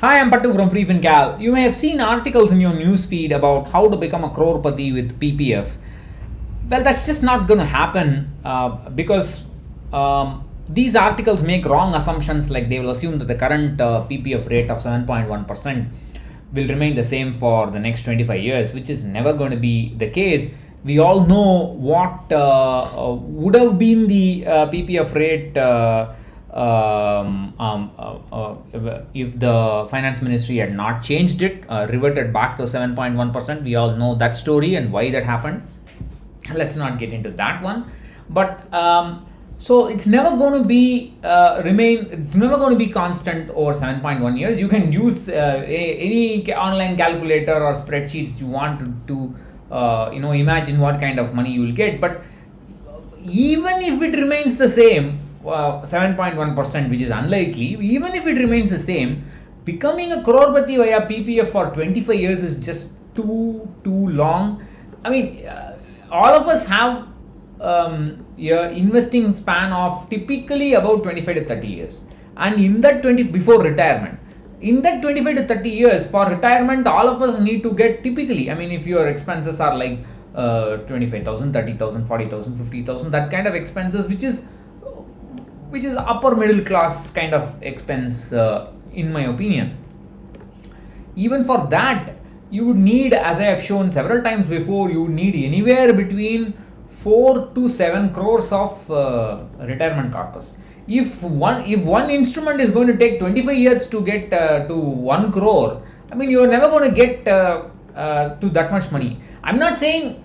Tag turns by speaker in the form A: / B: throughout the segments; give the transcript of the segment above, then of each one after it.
A: Hi, I'm Pattu from freefincal. You may have seen articles in your newsfeed about how to become a crorepati with PPF. Well, that's just not going to happen because these articles make wrong assumptions, like they will assume that the current PPF rate of 7.1% will remain the same for the next 25 years, which is never going to be the case. We all know what would have been the PPF rate if the finance ministry had not changed it, reverted back to 7.1%. We all know that story and why that happened. Let's not get into that one. But so it's never going to be it's never going to be constant over 7.1 years. You can use any online calculator or spreadsheets you want to imagine what kind of money you will get. But even if it remains the same, 7.1%, which is unlikely, even if it remains the same, becoming a crorepati via PPF for 25 years is just too long. I mean, all of us have investing span of typically about 25 to 30 years, and in that 20 before retirement. In that 25 to 30 years for retirement, all of us need to get typically, I mean, if your expenses are like 25,000, 30,000, 40,000, 50,000, that kind of expenses, which is upper middle class kind of expense, in my opinion. Even for that, you would need, as I have shown several times before, you would need anywhere between 4 to 7 crores of retirement corpus. If one instrument is going to take 25 years to get to 1 crore, I mean, you are never going to get to that much money. I'm not saying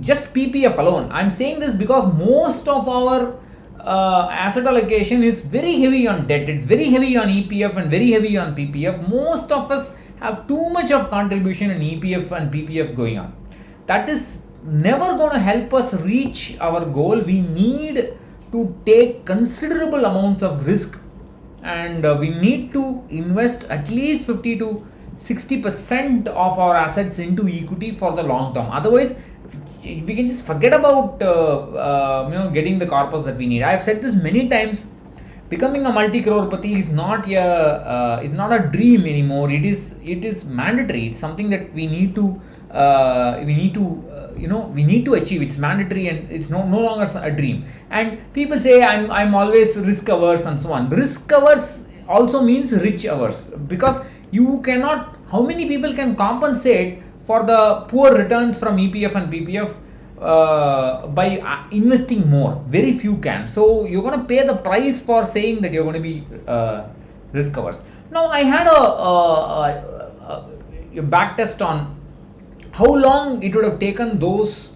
A: just PPF alone. I'm saying this because most of our asset allocation is very heavy on debt. It's very heavy on EPF and very heavy on PPF. Most of us have too much of contribution in EPF and PPF going on. That is never going to help us reach our goal. We need to take considerable amounts of risk, and we need to invest at least 50 to 60% of our assets into equity for the long term. Otherwise, we can just forget about getting the corpus that we need. I have said this many times. Becoming a multi-crorepati is not a dream anymore. It is mandatory. It's something that we need to achieve. It's mandatory, and it's no longer a dream. And people say I'm always risk averse and so on. Risk averse also means rich averse, because you cannot. How many people can compensate for the poor returns from EPF and PPF by investing more? Very few can. So you're going to pay the price for saying that you're going to be risk averse. Now, I had a back test on how long it would have taken those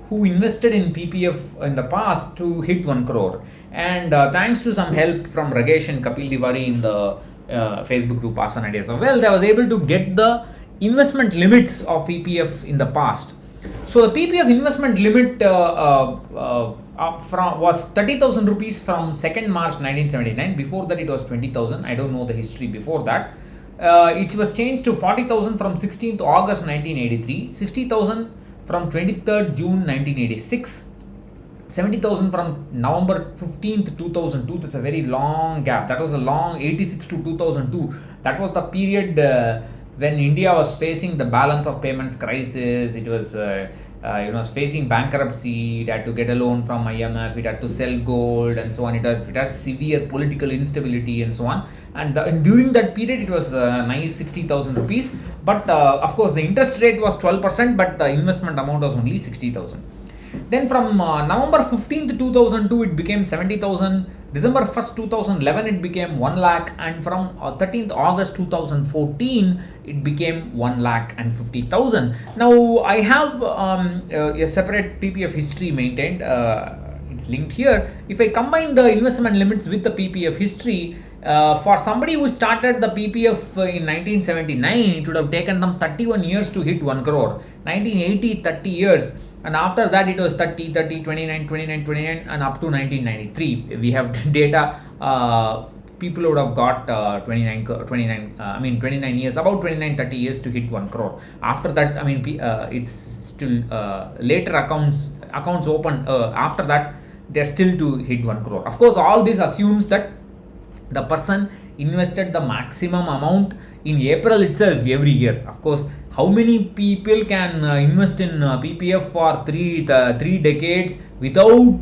A: who invested in PPF in the past to hit 1 crore. And thanks to some help from Ragesh and Kapil Tiwari in the Facebook group Asan Ideas of Wealth, I was able to get the investment limits of PPF in the past. So the PPF investment limit was 30,000 rupees from 2nd March 1979. Before that, it was 20,000. I don't know the history before that. It was changed to 40,000 from 16th August 1983, 60,000 from 23rd June 1986, 70,000 from November 15th 2002. That's a very long gap. That was a long 86 to 2002. That was the period when India was facing the balance of payments crisis. It was facing bankruptcy. It had to get a loan from IMF. It had to sell gold and so on. It has severe political instability and so on. And during that period, it was nice 60,000 rupees. But of course, the interest rate was 12%, but the investment amount was only 60,000. Then from November 15th 2002, it became 70,000. December 1st 2011, it became 1 lakh, and from 13th August 2014, it became 1 lakh and 50,000. Now I have a separate PPF history maintained. It's linked here. If I combine the investment limits with the PPF history, for somebody who started the PPF in 1979, it would have taken them 31 years to hit 1 crore. 1980, 30 years. And after that, it was 30, 30, 29, 29, 29, and up to 1993. We have data. People would have got 29 years, about 29, 30 years to hit 1 crore. After that, it's still later accounts open. After that, they're still to hit 1 crore. Of course, all this assumes that the person invested the maximum amount in April itself every year. Of course, how many people can invest in PPF for three decades without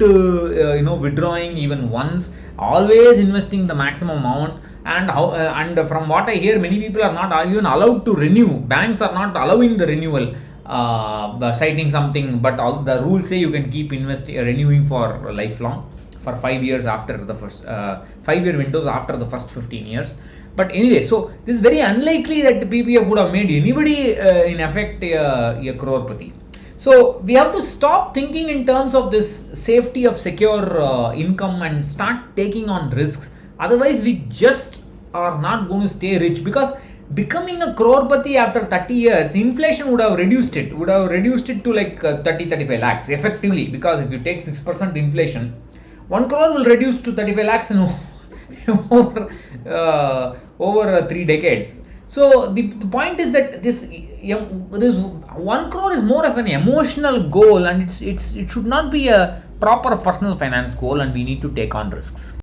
A: withdrawing even once, always investing the maximum amount? And and from what I hear, many people are not even allowed to renew. Banks are not allowing the renewal, citing something, but all the rules say you can keep renewing for lifelong, for 5 years after the first 5-year windows after the first 15 years. But anyway, so this is very unlikely that PPF would have made anybody in effect a crorepati. So we have to stop thinking in terms of this safety of secure income and start taking on risks. Otherwise, we just are not going to stay rich, because becoming a crorepati after 30 years, inflation would have reduced it to like 30-35 lakhs effectively, because if you take 6% inflation, 1 crore will reduce to 35 lakhs in over 3 decades. So the point is that this 1 crore is more of an emotional goal, and it should not be a proper personal finance goal, and we need to take on risks.